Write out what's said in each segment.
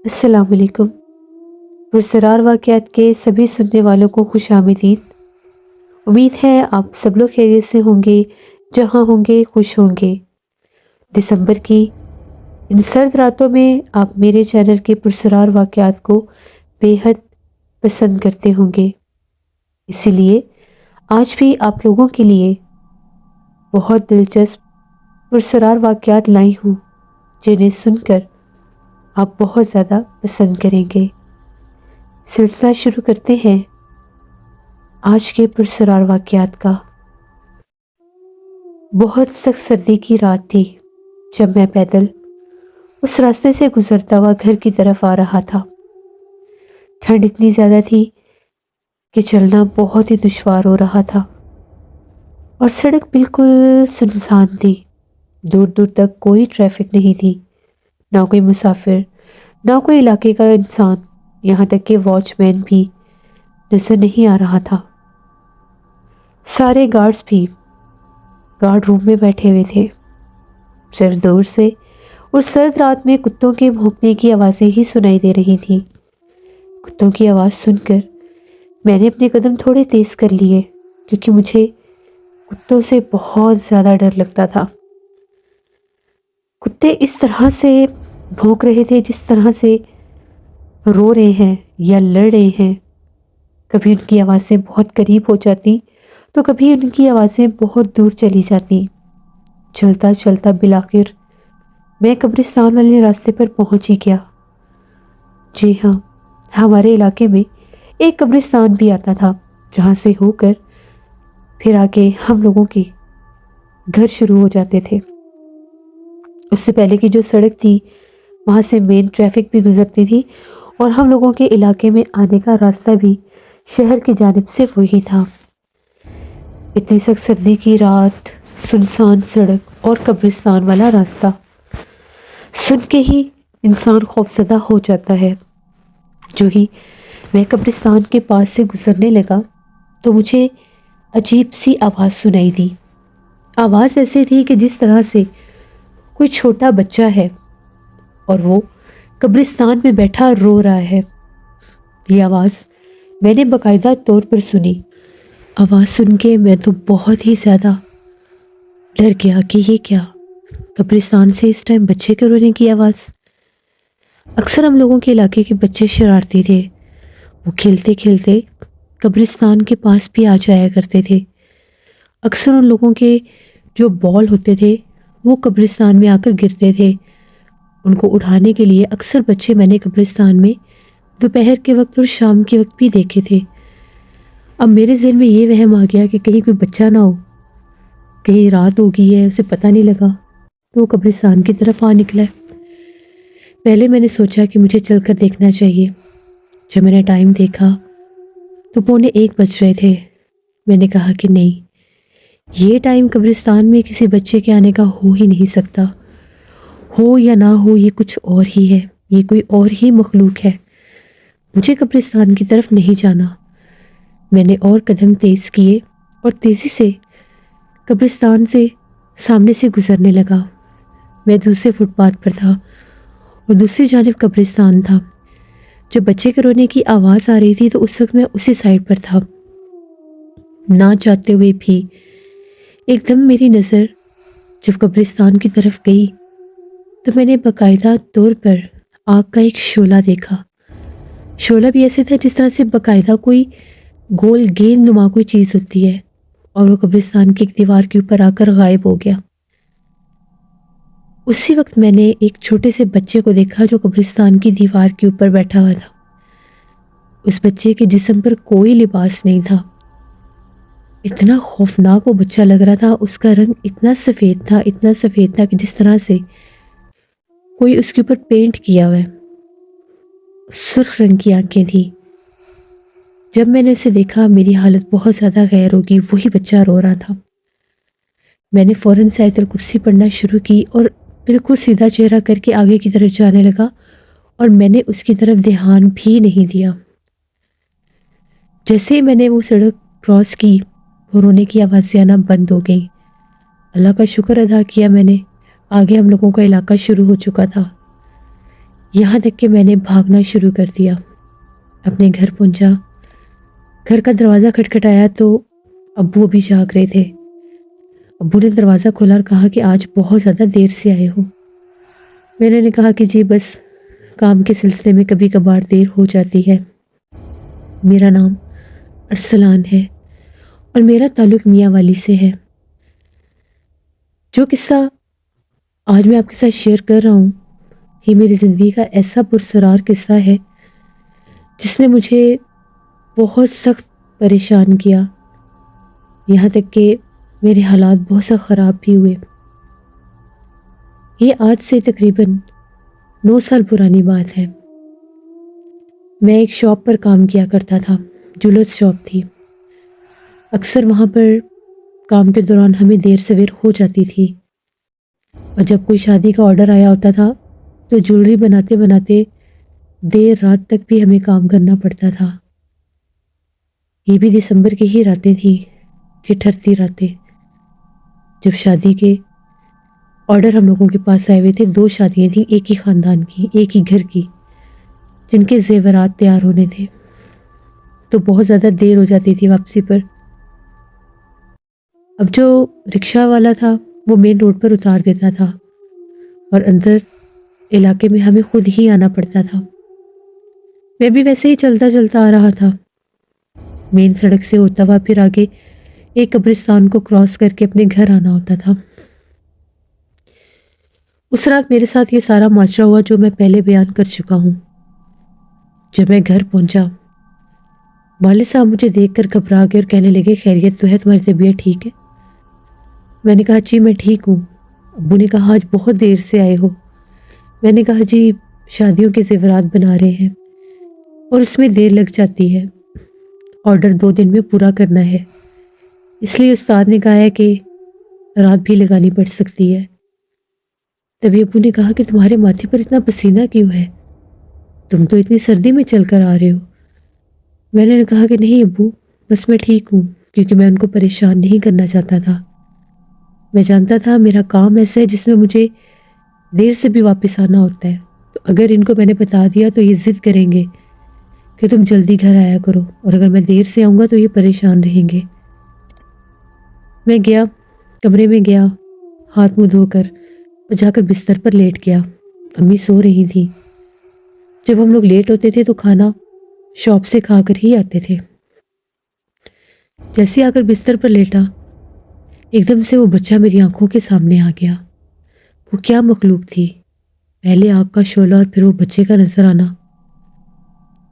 السلام علیکم۔ پرسرار واقعات کے سبھی سننے والوں کو خوش آمدید۔ امید ہے آپ سب لوگ خیریت سے ہوں گے، جہاں ہوں گے خوش ہوں گے۔ دسمبر کی ان سرد راتوں میں آپ میرے چینل کے پرسرار واقعات کو بے حد پسند کرتے ہوں گے، اسی لیے آج بھی آپ لوگوں کے لیے بہت دلچسپ پرسرار واقعات لائی ہوں، جنہیں سن کر آپ بہت زیادہ پسند کریں گے۔ سلسلہ شروع کرتے ہیں آج کے پرسرار واقعات کا۔ بہت سخت سردی کی رات تھی جب میں پیدل اس راستے سے گزرتا ہوا گھر کی طرف آ رہا تھا۔ ٹھنڈ اتنی زیادہ تھی کہ چلنا بہت ہی دشوار ہو رہا تھا اور سڑک بالکل سنسان تھی۔ دور دور تک کوئی ٹریفک نہیں تھی، نہ کوئی مسافر، نہ کوئی علاقے کا انسان، یہاں تک کہ واچ مین بھی نظر نہیں آ رہا تھا۔ سارے گارڈز بھی گارڈ روم میں بیٹھے ہوئے تھے۔ صرف دور سے اس سرد رات میں کتوں کے بھونکنے کی آوازیں ہی سنائی دے رہی تھیں۔ کتوں کی آواز سن کر میں نے اپنے قدم تھوڑے تیز کر لیے، کیونکہ مجھے کتوں سے بہت زیادہ ڈر لگتا تھا۔ کتے اس طرح سے بھونک رہے تھے جس طرح سے رو رہے ہیں یا لڑ رہے ہیں۔ کبھی ان کی آوازیں بہت قریب ہو جاتی تو کبھی ان کی آوازیں بہت دور چلی جاتی۔ چلتا چلتا بالآخر میں قبرستان والے راستے پر پہنچ ہی گیا۔ جی ہاں، ہمارے علاقے میں ایک قبرستان بھی آتا تھا، جہاں سے ہو کر پھر آگے ہم لوگوں کے گھر شروع ہو جاتے تھے۔ اس سے پہلے کی جو سڑک تھی وہاں سے مین ٹریفک بھی گزرتی تھی، اور ہم لوگوں کے علاقے میں آنے کا راستہ بھی شہر کی جانب سے وہی تھا۔ اتنی سخت سردی کی رات، سنسان سڑک اور قبرستان والا راستہ سن کے ہی انسان خوفزدہ ہو جاتا ہے۔ جو ہی میں قبرستان کے پاس سے گزرنے لگا تو مجھے عجیب سی آواز سنائی دی۔ آواز ایسے تھی کہ جس طرح سے کوئی چھوٹا بچہ ہے اور وہ قبرستان میں بیٹھا رو رہا ہے۔ یہ آواز میں نے باقاعدہ طور پر سنی۔ آواز سن کے میں تو بہت ہی زیادہ ڈر گیا کہ یہ کیا، قبرستان سے اس ٹائم بچے کے رونے کی آواز۔ اکثر ہم لوگوں کے علاقے کے بچے شرارتی تھے، وہ کھیلتے کھیلتے قبرستان کے پاس بھی آ جایا کرتے تھے۔ اکثر ان لوگوں کے جو بال ہوتے تھے وہ قبرستان میں آ کر گرتے تھے۔ ان کو اٹھانے کے لیے اکثر بچے میں نے قبرستان میں دوپہر کے وقت اور شام کے وقت بھی دیکھے تھے۔ اب میرے ذہن میں یہ وہم آ گیا کہ کہیں کوئی بچہ نہ ہو، کہیں رات ہو گئی ہے اسے پتہ نہیں لگا تو وہ قبرستان کی طرف آ نکلا ہے۔ پہلے میں نے سوچا کہ مجھے چل کر دیکھنا چاہیے۔ جب میں نے ٹائم دیکھا تو 12:45 بج رہے تھے۔ میں نے کہا کہ نہیں، یہ ٹائم قبرستان میں کسی بچے کے آنے کا ہو ہی نہیں سکتا، ہو یا نہ ہو یہ کچھ اور ہی ہے، یہ کوئی اور ہی مخلوق ہے۔ مجھے قبرستان کی طرف نہیں جانا۔ میں نے اور قدم تیز کیے اور تیزی سے قبرستان سے سامنے سے گزرنے لگا۔ میں دوسرے فٹ پاتھ پر تھا اور دوسری جانب قبرستان تھا۔ جب بچے کے رونے کی آواز آ رہی تھی تو اس وقت میں اسی سائڈ پر تھا۔ نہ چاہتے ہوئے بھی ایک دم میری نظر جب قبرستان کی طرف گئی تو میں نے باقاعدہ طور پر آگ کا ایک شعلہ دیکھا۔ شعلہ بھی ایسے تھا جس طرح سے باقاعدہ کوئی گول گیند نما کوئی چیز ہوتی ہے، اور وہ قبرستان کی ایک دیوار کے اوپر آ کر غائب ہو گیا۔ اسی وقت میں نے ایک چھوٹے سے بچے کو دیکھا جو قبرستان کی دیوار کے اوپر بیٹھا ہوا تھا۔ اس بچے کے جسم پر کوئی لباس نہیں تھا۔ اتنا خوفناک وہ بچہ لگ رہا تھا، اس کا رنگ اتنا سفید تھا، اتنا سفید تھا کہ جس طرح سے کوئی اس کے اوپر پینٹ کیا ہوا ہے۔ سرخ رنگ کی آنکھیں تھیں۔ جب میں نے اسے دیکھا میری حالت بہت زیادہ غیر ہوگی، وہی بچہ رو رہا تھا۔ میں نے فوراً سے آیت الکرسی پڑھنا شروع کی اور بالکل سیدھا چہرہ کر کے آگے کی طرف جانے لگا، اور میں نے اس کی طرف دھیان بھی نہیں دیا۔ جیسے ہی میں نے وہ سڑک کراس کی، وہ رونے کی آوازیں آنا بند ہو گئیں۔ اللہ کا شکر ادا کیا میں نے، آگے ہم لوگوں کا علاقہ شروع ہو چکا تھا۔ یہاں تک کہ میں نے بھاگنا شروع کر دیا۔ اپنے گھر پہنچا، گھر کا دروازہ کھٹکھٹایا تو ابو بھی جاگ رہے تھے۔ ابو نے دروازہ کھولا اور کہا کہ آج بہت زیادہ دیر سے آئے ہو۔ میں نے کہا کہ جی بس کام کے سلسلے میں کبھی کبھار دیر ہو جاتی ہے۔ میرا نام ارسلان ہے اور میرا تعلق میاں والی سے ہے۔ جو قصہ آج میں آپ کے ساتھ شیئر کر رہا ہوں یہ میری زندگی کا ایسا پرسرار قصہ ہے جس نے مجھے بہت سخت پریشان کیا، یہاں تک کہ میرے حالات بہت سخت خراب بھی ہوئے۔ یہ آج سے تقریباً 9 سال پرانی بات ہے۔ میں ایک شاپ پر کام کیا کرتا تھا، جولرز شاپ تھی۔ اکثر وہاں پر کام کے دوران ہمیں دیر سویر ہو جاتی تھی اور جب کوئی شادی کا آرڈر آیا ہوتا تھا تو جولری بناتے بناتے دیر رات تک بھی ہمیں کام کرنا پڑتا تھا۔ یہ بھی دسمبر کی ہی راتیں تھیں، ٹھٹھرتی راتیں، جب شادی کے آرڈر ہم لوگوں کے پاس آئے ہوئے تھے۔ 2 شادیاں تھیں، ایک ہی خاندان کی، ایک ہی گھر کی، جن کے زیورات تیار ہونے تھے، تو بہت زیادہ دیر ہو جاتی تھی واپسی پر۔ اب جو رکشہ والا تھا وہ مین روڈ پر اتار دیتا تھا اور اندر علاقے میں ہمیں خود ہی آنا پڑتا تھا۔ میں بھی ویسے ہی چلتا چلتا آ رہا تھا، مین سڑک سے ہوتا ہوا پھر آگے ایک قبرستان کو کراس کر کے اپنے گھر آنا ہوتا تھا۔ اس رات میرے ساتھ یہ سارا ماجرا ہوا جو میں پہلے بیان کر چکا ہوں۔ جب میں گھر پہنچا، والد صاحب مجھے دیکھ کر گھبرا گئے اور کہنے لگے خیریت تو ہے، تمہاری طبیعت ٹھیک ہے؟ میں نے کہا جی میں ٹھیک ہوں۔ ابو نے کہا آج بہت دیر سے آئے ہو۔ میں نے کہا جی شادیوں کے زیورات بنا رہے ہیں اور اس میں دیر لگ جاتی ہے، آرڈر 2 دن میں پورا کرنا ہے، اس لیے استاد نے کہا ہے کہ رات بھی لگانی پڑ سکتی ہے۔ تبھی ابو نے کہا کہ تمہارے ماتھے پر اتنا پسینہ کیوں ہے؟ تم تو اتنی سردی میں چل کر آ رہے ہو۔ میں نے کہا کہ نہیں ابو، بس میں ٹھیک ہوں، کیونکہ میں ان کو پریشان نہیں کرنا چاہتا تھا۔ میں جانتا تھا میرا کام ایسا ہے جس میں مجھے دیر سے بھی واپس آنا ہوتا ہے، تو اگر ان کو میں نے بتا دیا تو یہ ضد کریں گے کہ تم جلدی گھر آیا کرو، اور اگر میں دیر سے آؤں گا تو یہ پریشان رہیں گے۔ میں گیا، کمرے میں گیا، ہاتھ منہ دھو کر اور جا کر بستر پر لیٹ گیا۔ امی سو رہی تھیں۔ جب ہم لوگ لیٹ ہوتے تھے تو کھانا شاپ سے کھا کر ہی آتے تھے۔ جیسے آ کر بستر پر لیٹا، ایک دم سے وہ بچہ میری آنکھوں کے سامنے آ گیا۔ وہ کیا مخلوق تھی، پہلے آگ کا شعلہ اور پھر وہ بچے کا نظر آنا۔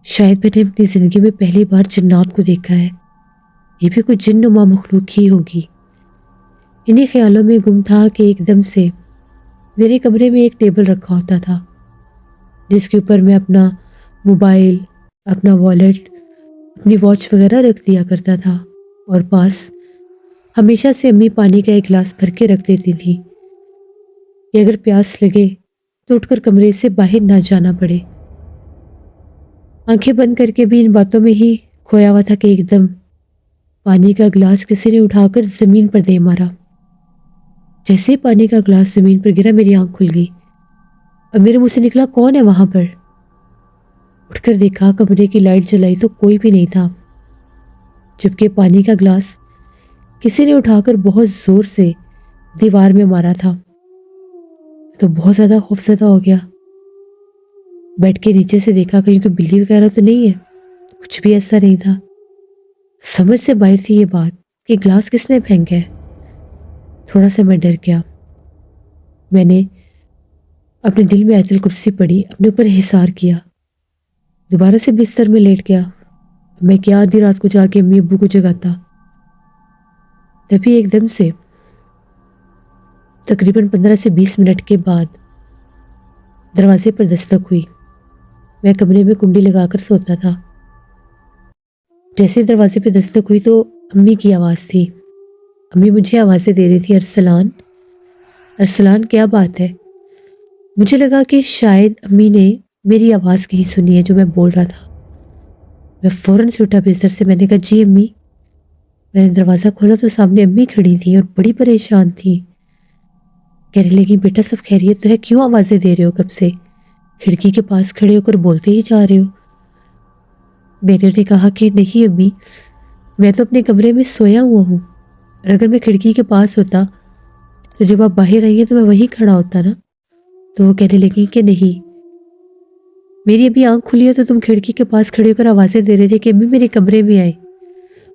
شاید میں نے اپنی زندگی میں پہلی بار جنات کو دیکھا ہے، یہ بھی کوئی جن نما مخلوق ہی ہوگی۔ انہی خیالوں میں گم تھا کہ ایک دم سے میرے کمرے میں ایک ٹیبل رکھا ہوتا تھا جس کے اوپر میں اپنا موبائل، اپنا والیٹ، اپنی واچ وغیرہ رکھ دیا کرتا تھا، اور پاس ہمیشہ سے امی پانی کا ایک گلاس بھر کے رکھ دیتی تھی کہ اگر پیاس لگے تو اٹھ کر کمرے سے باہر نہ جانا پڑے۔ آنکھیں بند کر کے بھی ان باتوں میں ہی کھویا ہوا تھا کہ ایک دم پانی کا گلاس کسی نے اٹھا کر زمین پر دے مارا۔ جیسے ہی پانی کا گلاس زمین پر گرا میری آنکھ کھل گئی اور میرے منہ سے نکلا کون ہے وہاں پر؟ اٹھ کر دیکھا، کمرے کی لائٹ جلائی تو کوئی بھی نہیں تھا، جبکہ پانی کا گلاس کسی نے اٹھا کر بہت زور سے دیوار میں مارا تھا۔ تو بہت زیادہ خوفزدہ ہو گیا، بیڈ کے نیچے سے دیکھا کہیں تو بلی وغیرہ تو نہیں ہے، کچھ بھی ایسا نہیں تھا۔ سمجھ سے باہر تھی یہ بات کہ گلاس کس نے پھینکا ہے۔ تھوڑا سا میں ڈر گیا، میں نے اپنے دل میں آیت الکرسی پڑھی، اپنے اوپر حصار کیا، دوبارہ سے بستر میں لیٹ گیا۔ میں کیا آدھی رات کو جا کے امی ابو کو جگاتا۔ تبھی ایک دم سے تقریباً 15 سے 20 منٹ کے بعد دروازے پر دستک ہوئی۔ میں کمرے میں کنڈی لگا کر سوتا تھا۔ جیسے دروازے پہ دستک ہوئی تو امی کی آواز تھی۔ امی مجھے آوازیں دے رہی تھی، ارسلان ارسلان کیا بات ہے؟ مجھے لگا کہ شاید امی نے میری آواز کہیں سنی ہے جو میں بول رہا تھا۔ میں فوراً سے اٹھا بستر سے، میں نے کہا جی امی۔ میں نے دروازہ کھولا تو سامنے امی کھڑی تھی اور بڑی پریشان تھی۔ کہنے لگی بیٹا سب خیریت تو ہے، کیوں آوازیں دے رہے ہو کب سے؟ کھڑکی کے پاس کھڑے ہو کر بولتے ہی جا رہے ہو۔ میں نے انہیں کہا کہ نہیں امی، میں تو اپنے کمرے میں سویا ہوا ہوں، اور اگر میں کھڑکی کے پاس ہوتا تو جب آپ باہر آئی ہیں تو میں وہیں کھڑا ہوتا نا۔ تو وہ کہنے لگی کہ نہیں، میری ابھی آنکھ کھلی ہے تو تم کھڑکی کے پاس کھڑے ہو کر آوازیں دے رہے تھے کہ امی میرے کمرے میں آئے،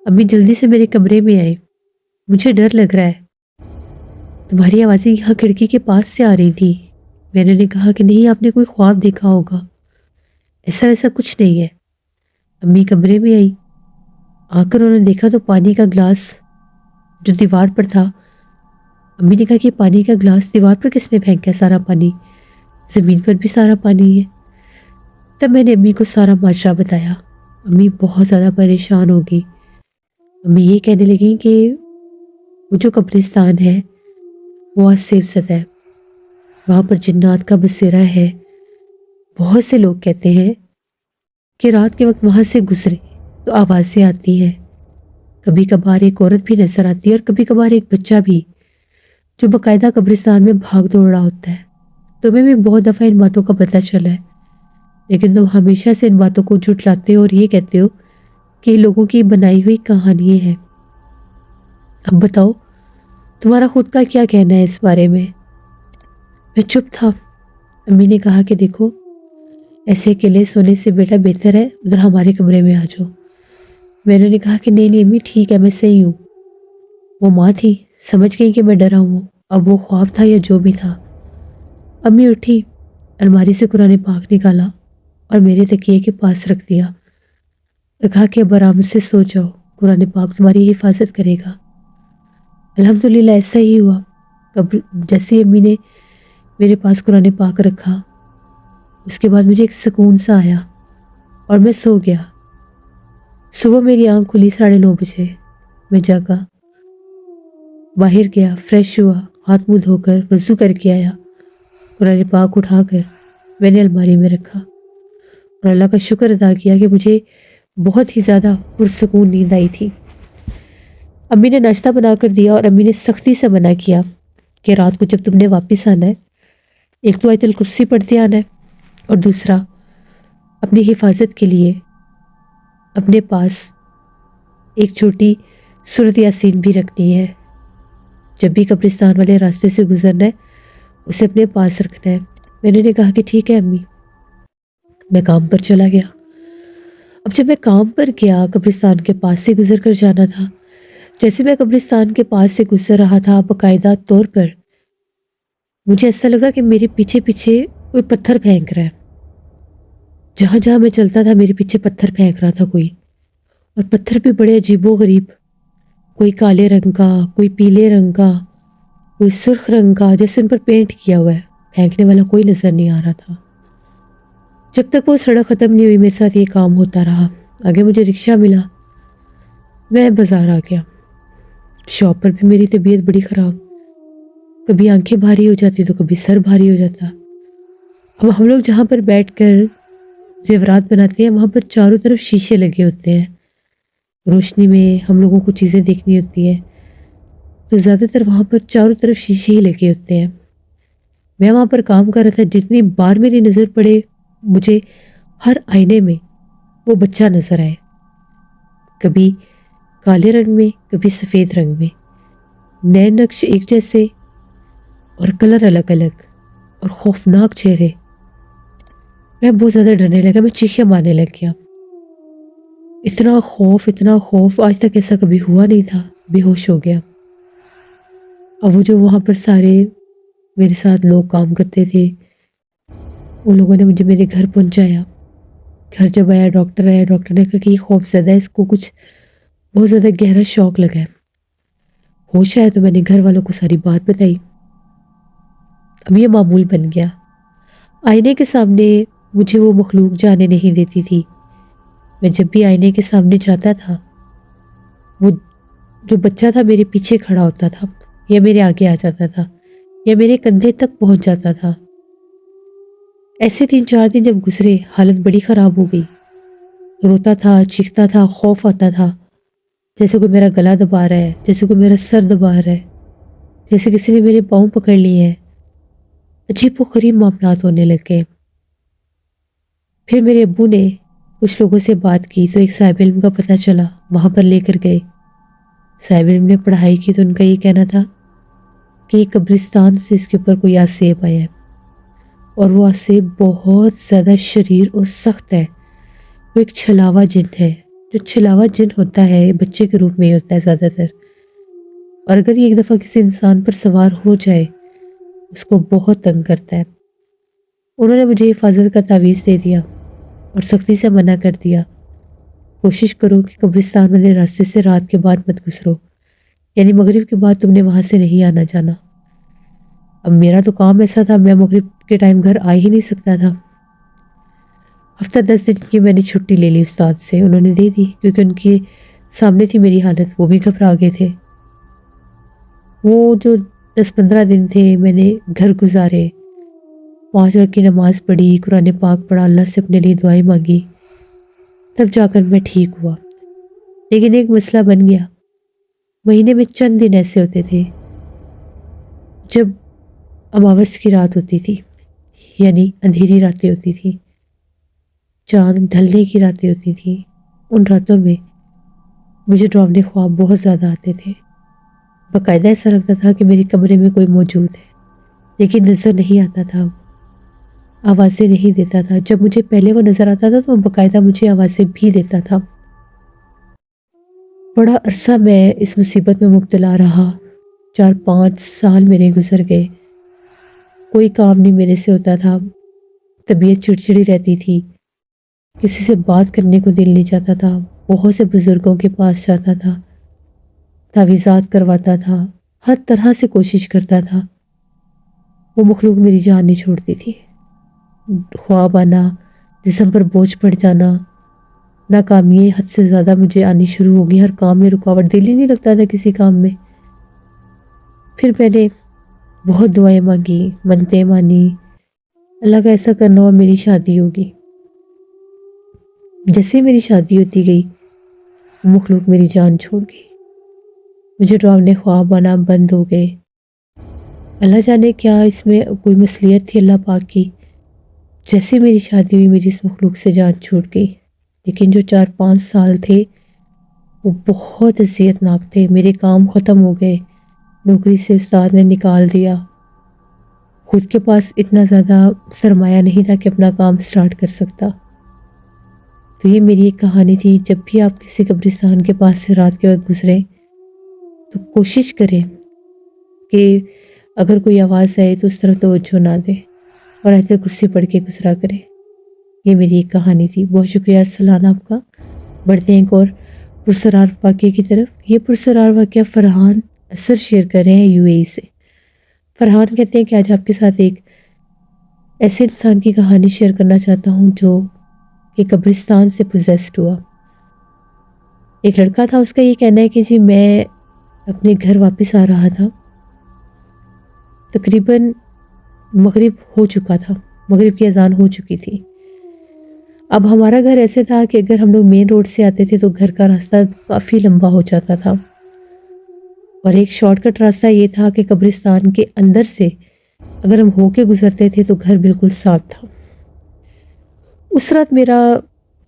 امی جلدی سے میرے کمرے میں آئے، مجھے ڈر لگ رہا ہے۔ تمہاری آوازیں یہاں کھڑکی کے پاس سے آ رہی تھی۔ میں نے انہیں کہا کہ نہیں، آپ نے کوئی خواب دیکھا ہوگا، ایسا ویسا کچھ نہیں ہے۔ امی کمرے میں آئی، آ کر انہوں نے دیکھا تو پانی کا گلاس جو دیوار پر تھا۔ امی نے کہا کہ پانی کا گلاس دیوار پر کس نے پھینکا؟ سارا پانی زمین پر بھی سارا پانی ہے۔ تب میں نے امی کو سارا ماجرا بتایا۔ امی بہت زیادہ پریشان ہو گئی۔ امی یہ کہنے لگیں کہ وہ جو قبرستان ہے وہ آج سیف زدہ ہے، وہاں پر جنات کا بسیرا ہے۔ بہت سے لوگ کہتے ہیں کہ رات کے وقت وہاں سے گزرے تو آوازیں آتی ہیں، کبھی کبھار ایک عورت بھی نظر آتی ہے اور کبھی کبھار ایک بچہ بھی جو باقاعدہ قبرستان میں بھاگ دوڑ رہا ہوتا ہے۔ تمہیں بھی بہت دفعہ ان باتوں کا پتہ چلا ہے، لیکن تم ہمیشہ سے ان باتوں کو جھٹلاتے ہو اور یہ کہتے ہو کہ یہ لوگوں کی بنائی ہوئی کہانی ہے۔ اب بتاؤ تمہارا خود کا کیا کہنا ہے اس بارے میں؟ میں چپ تھا۔ امی نے کہا کہ دیکھو، ایسے اکیلے سونے سے بیٹا بہتر ہے ادھر ہمارے کمرے میں آ جاؤ۔ میں نے کہا کہ نہیں نہیں امی ٹھیک ہے، میں صحیح ہوں۔ وہ ماں تھی، سمجھ گئی کہ میں ڈرا ہوں، اب وہ خواب تھا یا جو بھی تھا۔ امی اٹھی، الماری سے قرآن پاک نکالا اور میرے تکیے کے پاس رکھ دیا اور کہا کہ اب آرام سے سو جاؤ، قرآن پاک تمہاری حفاظت کرے گا۔ الحمدللہ ایسا ہی ہوا۔ جیسے ہی امی نے میرے پاس قرآن پاک رکھا، اس کے بعد مجھے ایک سکون سا آیا اور میں سو گیا۔ صبح میری آنکھ کھلی 9:30 بجے، میں جاگا، باہر گیا، فریش ہوا، ہاتھ منہ دھو کر وضو کر کے آیا، قرآن پاک اٹھا کر میں نے الماری میں رکھا اور اللہ کا شکر ادا کیا کہ مجھے بہت ہی زیادہ پرسکون نیند آئی تھی۔ امی نے ناشتہ بنا کر دیا اور امی نے سختی سے منع کیا کہ رات کو جب تم نے واپس آنا ہے، ایک تو آیت الکرسی پڑھتے آنا ہے اور دوسرا اپنی حفاظت کے لیے اپنے پاس ایک چھوٹی سورۃ یاسین بھی رکھنی ہے۔ جب بھی قبرستان والے راستے سے گزرنا ہے اسے اپنے پاس رکھنا ہے۔ میں نے کہا کہ ٹھیک ہے امی۔ میں کام پر چلا گیا۔ اب جب میں کام پر گیا، قبرستان کے پاس سے گزر کر جانا تھا۔ جیسے میں قبرستان کے پاس سے گزر رہا تھا، باقاعدہ طور پر مجھے ایسا لگا کہ میرے پیچھے پیچھے کوئی پتھر پھینک رہا ہے۔ جہاں جہاں میں چلتا تھا میرے پیچھے پتھر پھینک رہا تھا کوئی، اور پتھر بھی بڑے عجیب و غریب، کوئی کالے رنگ کا، کوئی پیلے رنگ کا، کوئی سرخ رنگ کا، جیسے ان پر پینٹ کیا ہوا ہے۔ پھینکنے والا کوئی نظر نہیں آ رہا تھا۔ جب تک وہ سڑک ختم نہیں ہوئی میرے ساتھ یہ کام ہوتا رہا۔ آگے مجھے رکشہ ملا، میں بازار آ گیا۔ شاپ پر بھی میری طبیعت بڑی خراب، کبھی آنکھیں بھاری ہو جاتی تو کبھی سر بھاری ہو جاتا۔ اب ہم لوگ جہاں پر بیٹھ کر زیورات بناتے ہیں وہاں پر چاروں طرف شیشے لگے ہوتے ہیں، روشنی میں ہم لوگوں کو چیزیں دیکھنی ہوتی ہیں، تو زیادہ تر وہاں پر چاروں طرف شیشے ہی لگے ہوتے ہیں۔ میں وہاں پر کام کر رہا تھا، جتنی بار میری نظر پڑے مجھے ہر آئینے میں وہ بچہ نظر آئے، کبھی کالے رنگ میں کبھی سفید رنگ میں، نئے نقش ایک جیسے اور کلر الگ الگ اور خوفناک چہرے۔ میں بہت زیادہ ڈرنے لگا، میں چیخیں مارنے لگ گیا۔ اتنا خوف آج تک ایسا کبھی ہوا نہیں تھا، بے ہوش ہو گیا۔ اب وہ جو وہاں پر سارے میرے ساتھ لوگ کام کرتے تھے ان لوگوں نے مجھے میرے گھر پہنچایا۔ گھر جب آیا ڈاکٹر نے کہا کہ یہ خوف زدہ ہے، اس کو کچھ بہت زیادہ گہرا شوق لگا ہے۔ ہوش آیا تو میں نے گھر والوں کو ساری بات بتائی۔ اب یہ معمول بن گیا، آئینے کے سامنے مجھے وہ مخلوق جانے نہیں دیتی تھی۔ میں جب بھی آئینے کے سامنے جاتا تھا وہ جو بچہ تھا میرے پیچھے کھڑا ہوتا تھا یا میرے آگے آ جاتا تھا یا میرے کندھے تک پہنچ جاتا تھا۔ ایسے 3-4 دن جب گزرے حالت بڑی خراب ہو گئی، روتا تھا، چیختا تھا، خوف آتا تھا، جیسے کوئی میرا گلا دبا رہا ہے، جیسے کوئی میرا سر دبا رہا ہے، جیسے کسی نے میرے پاؤں پکڑ لیے ہیں۔ عجیب و غریب معاملات ہونے لگ گئے۔ پھر میرے ابو نے کچھ لوگوں سے بات کی تو ایک صاحب علم کا پتہ چلا، وہاں پر لے کر گئے۔ صاحب علم نے پڑھائی کی تو ان کا یہ کہنا تھا کہ ایک قبرستان سے اس کے اوپر کوئی آسیب آیا ہے، اور وہ آسیب بہت زیادہ شریر اور سخت ہے۔ وہ ایک چھلاوا جن ہے۔ جو چھلاوا جن ہوتا ہے بچے کے روپ میں ہی ہوتا ہے زیادہ تر، اور اگر یہ ایک دفعہ کسی انسان پر سوار ہو جائے اس کو بہت تنگ کرتا ہے۔ انہوں نے مجھے حفاظت کا تعویذ دے دیا اور سختی سے منع کر دیا، کوشش کرو کہ قبرستان والے راستے سے رات کے بعد مت گزرو، یعنی مغرب کے بعد تم نے وہاں سے نہیں آنا جانا۔ اب میرا تو کام ایسا تھا، میں مغرب کے ٹائم گھر آ ہی نہیں سکتا تھا۔ ہفتہ 10 دن کی میں نے چھٹی لے لی استاد سے، انہوں نے دے دی کیونکہ ان کے سامنے تھی میری حالت، وہ بھی گھبرا گئے تھے۔ وہ جو 10-15 دن تھے میں نے گھر گزارے، 5 وقت کی نماز پڑھی، قرآن پاک پڑھا، اللہ سے اپنے لیے دعائیں مانگی، تب جا کر میں ٹھیک ہوا۔ لیکن ایک مسئلہ بن گیا، مہینے میں چند دن ایسے ہوتے تھے جب اماوس کی رات ہوتی تھی، یعنی اندھیری راتیں ہوتی تھیں، چاند ڈھلنے کی راتیں ہوتی تھیں۔ ان راتوں میں مجھے ڈراؤنے خواب بہت زیادہ آتے تھے۔ باقاعدہ ایسا لگتا تھا کہ میرے کمرے میں کوئی موجود ہے، لیکن نظر نہیں آتا تھا، آوازیں نہیں دیتا تھا۔ جب مجھے پہلے وہ نظر آتا تھا تو وہ باقاعدہ مجھے آوازیں بھی دیتا تھا۔ بڑا عرصہ میں اس مصیبت میں مبتلا رہا، 4-5 سال میرے گزر گئے، کوئی کام نہیں میرے سے ہوتا تھا، طبیعت چڑچڑی رہتی تھی، کسی سے بات کرنے کو دل نہیں چاہتا تھا، بہت سے بزرگوں کے پاس جاتا تھا، تعویذات کرواتا تھا، ہر طرح سے کوشش کرتا تھا، وہ مخلوق میری جان نہیں چھوڑتی تھی۔ خواب آنا، جسم پر بوجھ پڑ جانا، ناکامی حد سے زیادہ مجھے آنی شروع ہو گئی، ہر کام میں رکاوٹ، دل ہی نہیں لگتا تھا کسی کام میں۔ پھر میں نے بہت دعائیں مانگی، منتیں مانی، اللہ کا ایسا کرنا اور میری شادی ہوگی۔ جیسے میری شادی ہوتی گئی، مخلوق میری جان چھوڑ گئی، مجھے ڈراؤنے خواب آنا بند ہو گئے۔ اللہ جانے کیا اس میں کوئی مصلیحت تھی اللہ پاک کی، جیسے میری شادی ہوئی میری اس مخلوق سے جان چھوٹ گئی۔ لیکن جو 4-5 سال تھے وہ بہت اذیت ناک تھے، میرے کام ختم ہو گئے، نوکری سے استاد نے نکال دیا، خود کے پاس اتنا زیادہ سرمایہ نہیں تھا کہ اپنا کام سٹارٹ کر سکتا۔ تو یہ میری ایک کہانی تھی۔ جب بھی آپ کسی قبرستان کے پاس سے رات کے وقت گزریں تو کوشش کریں کہ اگر کوئی آواز آئے تو اس طرف توجہ نہ دیں اور آیت کرسی پڑھ کے گزرا کریں۔ یہ میری ایک کہانی تھی۔ بہت شکریہ ارسلان آپ کا۔ بڑھتے ہیں ایک اور پرسرار واقعے کی طرف۔ یہ پرسرار واقعہ فرحان اثر شیئر کر رہے ہیں UAE سے۔ فرحان کہتے ہیں کہ آج آپ کے ساتھ ایک ایسے انسان کی کہانی شیئر کرنا چاہتا ہوں جو ایک قبرستان سے پوزیسڈ ہوا۔ ایک لڑکا تھا، اس کا یہ کہنا ہے کہ جی میں اپنے گھر واپس آ رہا تھا، تقریباً مغرب ہو چکا تھا، مغرب کی اذان ہو چکی تھی۔ اب ہمارا گھر ایسے تھا کہ اگر ہم لوگ مین روڈ سے آتے تھے تو گھر کا راستہ کافی لمبا ہو جاتا تھا، اور ایک شارٹ کٹ راستہ یہ تھا کہ قبرستان کے اندر سے اگر ہم ہو کے گزرتے تھے تو گھر بالکل صاف تھا۔ اس رات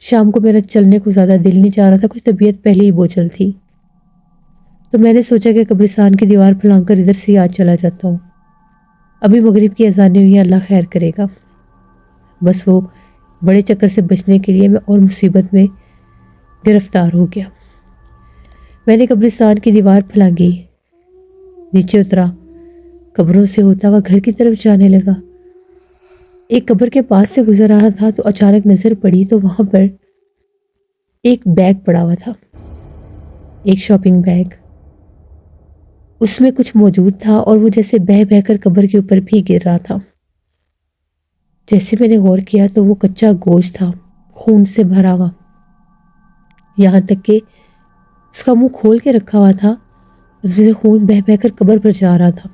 شام کو میرا چلنے کو زیادہ دل نہیں چاہ رہا تھا، کچھ طبیعت پہلے ہی بوجھل تھی، تو میں نے سوچا کہ قبرستان کی دیوار پھلانگ کر ادھر سے آج چلا جاتا ہوں، ابھی مغرب کی اذانیں ہوئی ہیں، اللہ خیر کرے گا۔ بس وہ بڑے چکر سے بچنے کے لیے میں اور مصیبت میں گرفتار ہو گیا۔ میں نے قبرستان کی دیوار پھلانگی، نیچے اترا، قبروں سے ہوتا ہوا گھر کی طرف جانے لگا۔ ایک قبر کے پاس سے گزر رہا تھا تو اچانک نظر پڑی تو وہاں پر ایک بیگ پڑا ہوا تھا، ایک شاپنگ بیگ، اس میں کچھ موجود تھا اور وہ جیسے بہہ بہہ کر قبر کے اوپر بھی گر رہا تھا۔ جیسے میں نے غور کیا تو وہ کچا گوشت تھا، خون سے بھرا ہوا، یہاں تک کہ اس کا منہ کھول کے رکھا ہوا تھا، اس میں سے خون بہہ بہہ کر قبر پر جا رہا تھا۔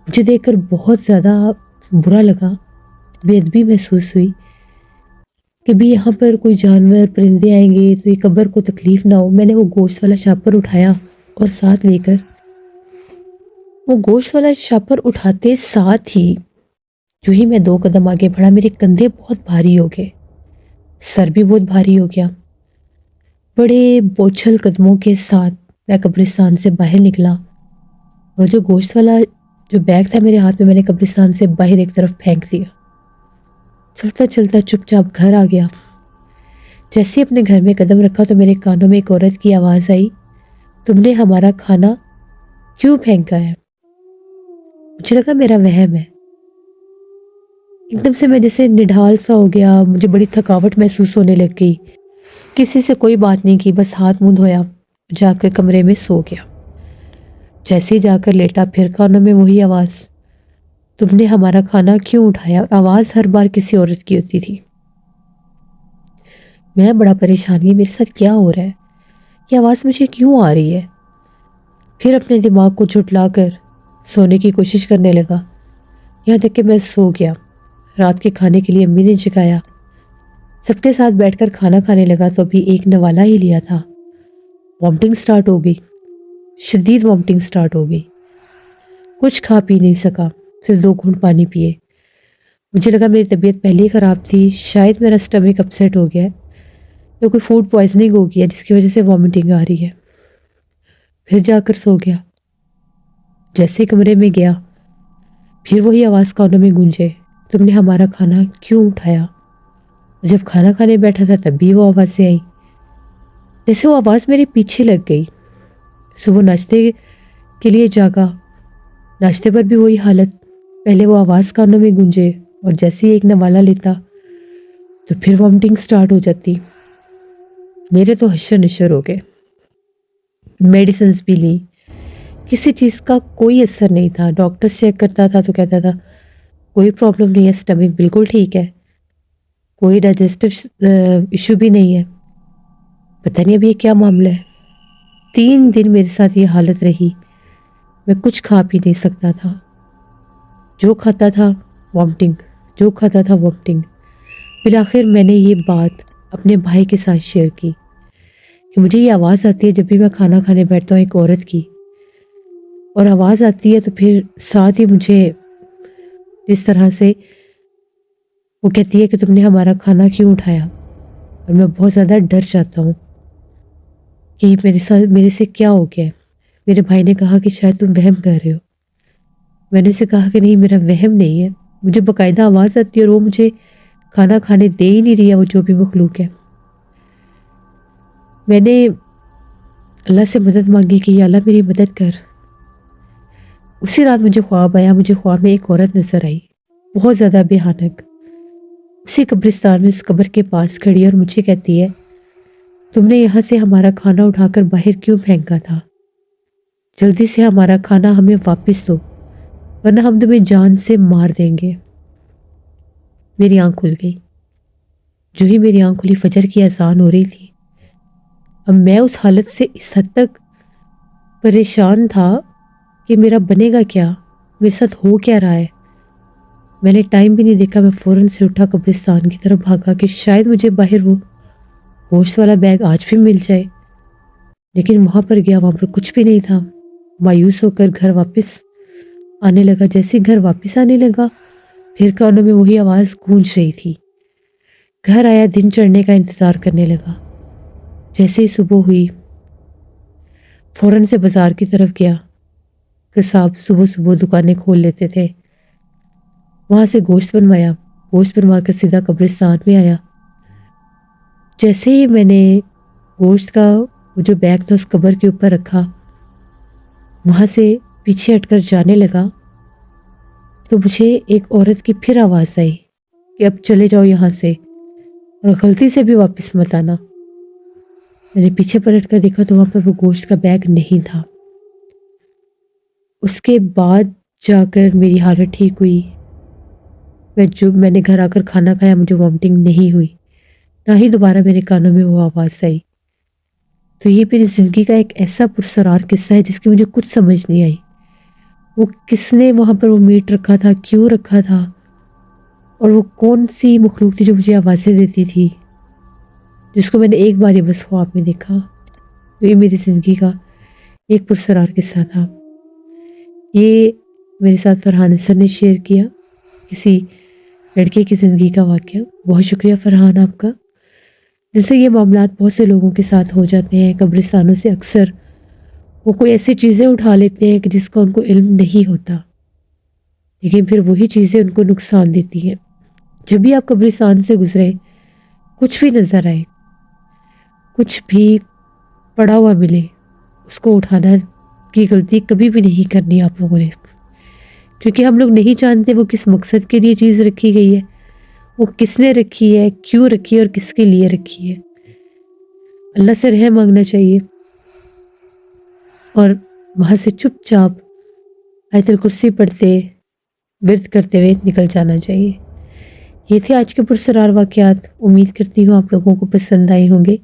مجھے دیکھ کر بہت زیادہ برا لگا، بے ادبی محسوس ہوئی کہ بھی یہاں پر کوئی جانور پرندے آئیں گے تو یہ قبر کو تکلیف نہ ہو۔ میں نے وہ گوشت والا شاپر اٹھایا اور ساتھ لے کر وہ گوشت والا شاپر اٹھاتے ساتھ ہی جو ہی میں 2 قدم آگے بڑھا، میرے کندھے بہت بھاری ہو گئے، سر بھی بہت بھاری ہو گیا۔ بڑے بوچھل قدموں کے ساتھ میں قبرستان سے باہر نکلا اور جو گوشت والا جو بیگ تھا میرے ہاتھ میں نے قبرستان سے باہر ایک طرف پھینک دیا۔ چلتا چلتا چپ چاپ گھر آ گیا۔ جیسے اپنے گھر میں قدم رکھا تو میرے کانوں میں ایک عورت کی آواز آئی، تم نے ہمارا کھانا کیوں پھینکا ہے؟ مجھے لگا میرا وہم ہے۔ ایک دم سے میں جیسے نڈھال سا ہو گیا، مجھے بڑی تھکاوٹ محسوس ہونے لگ گئی۔ کسی سے کوئی بات نہیں کی، بس ہاتھ منہ دھویا، جا کر کمرے میں سو گیا۔ جیسے ہی جا کر لیٹا پھر کانوں میں وہی آواز، تم نے ہمارا کھانا کیوں اٹھایا؟ اور آواز ہر بار کسی عورت کی ہوتی تھی۔ میں بڑا پریشان ہی، میرے ساتھ کیا ہو رہا ہے؟ یہ آواز مجھے کیوں آ رہی ہے؟ پھر اپنے دماغ کو جھٹلا کر سونے کی کوشش کرنے لگا، یہاں تک کہ میں سو گیا۔ رات کے کھانے کے لیے امی نے جگایا، سب کے ساتھ بیٹھ کر کھانا کھانے لگا تو ابھی ایک نوالا ہی لیا تھا۔ وامٹنگ سٹارٹ ہو گئی، شدید وامٹنگ سٹارٹ ہو گئی۔ کچھ کھا پی نہیں سکا، صرف 2 گھونٹ پانی پیے۔ مجھے لگا میری طبیعت پہلے ہی خراب تھی، شاید میرا اسٹمک اپسیٹ ہو گیا ہے یا کوئی فوڈ پوائزننگ ہو گیا جس کی وجہ سے وامٹنگ آ رہی ہے۔ پھر جا کر سو گیا۔ جیسے کمرے میں گیا پھر وہی آواز کانوں میں گونجے، تم نے ہمارا کھانا کیوں اٹھایا؟ جب کھانا کھانے بیٹھا تھا تب بھی وہ آوازیں آئی، جیسے وہ آواز میرے پیچھے لگ گئی۔ صبح ناشتے کے لیے جاگا، ناشتے پر بھی وہی حالت، پہلے وہ آواز کانوں میں گونجے اور جیسے ہی ایک نوالا لیتا تو پھر وامٹنگ سٹارٹ ہو جاتی۔ میرے تو حشر نشر ہو گئے، میڈیسنز بھی لی، کسی چیز کا کوئی اثر نہیں تھا۔ ڈاکٹر چیک کرتا تھا تو کہتا تھا کوئی پرابلم نہیں ہے، اسٹمک بالکل ٹھیک ہے، کوئی ڈائجسٹو ایشو بھی نہیں ہے۔ پتہ نہیں اب یہ کیا معاملہ ہے۔ 3 دن میرے ساتھ یہ حالت رہی، میں کچھ کھا پی نہیں سکتا تھا، جو کھاتا تھا وامٹنگ، جو کھاتا تھا وامٹنگ۔ بالآخر میں نے یہ بات اپنے بھائی کے ساتھ شیئر کی کہ مجھے یہ آواز آتی ہے جب بھی میں کھانا کھانے بیٹھتا ہوں ایک عورت کی، اور آواز آتی ہے تو پھر ساتھ ہی مجھے اس طرح سے وہ کہتی ہے کہ تم نے ہمارا کھانا کیوں اٹھایا، اور میں بہت زیادہ ڈر جاتا ہوں کہ میرے سے کیا ہو گیا ہے۔ میرے بھائی نے کہا کہ شاید تم وہم کر رہے ہو۔ میں نے اسے کہا کہ نہیں، میرا وہم نہیں ہے، مجھے باقاعدہ آواز آتی ہے اور وہ مجھے کھانا کھانے دے ہی نہیں رہی ہے، وہ جو بھی مخلوق ہے۔ میں نے اللہ سے مدد مانگی کہ یا اللہ میری مدد کر۔ اسی رات مجھے خواب آیا، مجھے خواب میں ایک عورت نظر آئی، بہت زیادہ بھیانک، اسی قبرستان میں اس قبر کے پاس کھڑی اور مجھے کہتی ہے تم نے یہاں سے ہمارا کھانا اٹھا کر باہر کیوں پھینکا تھا؟ جلدی سے ہمارا کھانا ہمیں واپس دو ورنہ ہم تمہیں جان سے مار دیں گے۔ میری آنکھ کھل گئی۔ جو ہی میری آنکھ کھلی فجر کی اذان ہو رہی تھی۔ اب میں اس حالت سے اس حد تک پریشان تھا کہ میرا بنے گا کیا، میرے ساتھ ہو کیا رہا ہے۔ میں نے ٹائم بھی نہیں دیکھا، میں فوراً سے اٹھا قبرستان کی طرف بھاگا کہ شاید مجھے باہر وہ گوشت والا بیگ آج بھی مل جائے، لیکن وہاں پر گیا، وہاں پر کچھ بھی نہیں تھا۔ مایوس ہو کر گھر واپس آنے لگا۔ جیسے گھر واپس آنے لگا پھر کانوں میں وہی آواز گونج رہی تھی۔ گھر آیا، دن چڑھنے کا انتظار کرنے لگا۔ جیسے ہی صبح ہوئی فوراً سے بازار کی طرف گیا۔ قصاب صبح صبح دکانیں کھول لیتے تھے، وہاں سے گوشت بنوایا، گوشت بنوا کر سیدھا قبرستان میں آیا۔ جیسے ہی میں نے گوشت کا وہ جو بیگ تھا اس قبر کے اوپر رکھا، وہاں سے پیچھے ہٹ کر جانے لگا تو مجھے ایک عورت کی پھر آواز آئی کہ اب چلے جاؤ یہاں سے اور غلطی سے بھی واپس مت آنا۔ میں نے پیچھے پلٹ کر دیکھا تو وہاں پر وہ گوشت کا بیگ نہیں تھا۔ اس کے بعد جا کر میری حالت ٹھیک ہوئی۔ میں نے گھر آ کر کھانا کھایا، مجھے وامٹنگ نہیں ہوئی، نہ ہی دوبارہ میرے کانوں میں وہ آواز آئی۔ تو یہ میری زندگی کا ایک ایسا پرسرار قصہ ہے جس کی مجھے کچھ سمجھ نہیں آئی۔ وہ کس نے وہاں پر وہ میٹ رکھا تھا، کیوں رکھا تھا، اور وہ کون سی مخلوق تھی جو مجھے آوازیں دیتی تھی، جس کو میں نے ایک بار ہی بس خواب میں دیکھا۔ تو یہ میری زندگی کا ایک پرسرار قصہ تھا۔ یہ میرے ساتھ فرحان سر نے شیئر کیا، کسی لڑکے کی زندگی کا واقعہ۔ بہت شکریہ فرحان آپ کا۔ جیسے یہ معاملات بہت سے لوگوں کے ساتھ ہو جاتے ہیں، قبرستانوں سے اکثر وہ کوئی ایسی چیزیں اٹھا لیتے ہیں کہ جس کا ان کو علم نہیں ہوتا، لیکن پھر وہی چیزیں ان کو نقصان دیتی ہیں۔ جب بھی آپ قبرستان سے گزریں، کچھ بھی نظر آئے، کچھ بھی پڑا ہوا ملے، اس کو اٹھانا کی غلطی کبھی بھی نہیں کرنی آپ لوگوں نے، کیونکہ ہم لوگ نہیں جانتے وہ کس مقصد کے لیے چیز رکھی گئی ہے، وہ کس نے رکھی ہے، کیوں رکھی ہے اور کس کے لیے رکھی ہے۔ اللہ سے رحم مانگنا چاہیے اور وہاں سے چپ چاپ آیت الکرسی پڑھتے، ورد کرتے ہوئے نکل جانا چاہیے۔ یہ تھے آج کے پرسرار واقعات، امید کرتی ہوں آپ لوگوں کو پسند آئے ہوں گے۔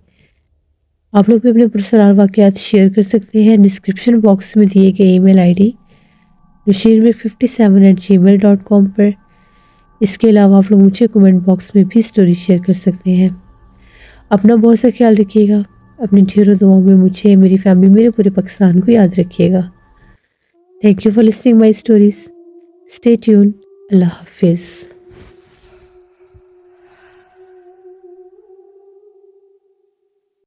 آپ لوگ بھی اپنے پرسرار واقعات شیئر کر سکتے ہیں ڈسکرپشن باکس میں دیے گئے ای میل آئی ڈی nusheermir57@gmail.com پر۔ اس کے علاوہ آپ لوگ مجھے کمنٹ باکس میں بھی سٹوری شیئر کر سکتے ہیں۔ اپنا بہت سا خیال رکھیے گا، اپنی ڈھیروں دعاؤں میں مجھے، میری فیملی، میرے پورے پاکستان کو یاد رکھیے گا۔ Thank you for listening my stories, stay tuned, اللہ حافظ۔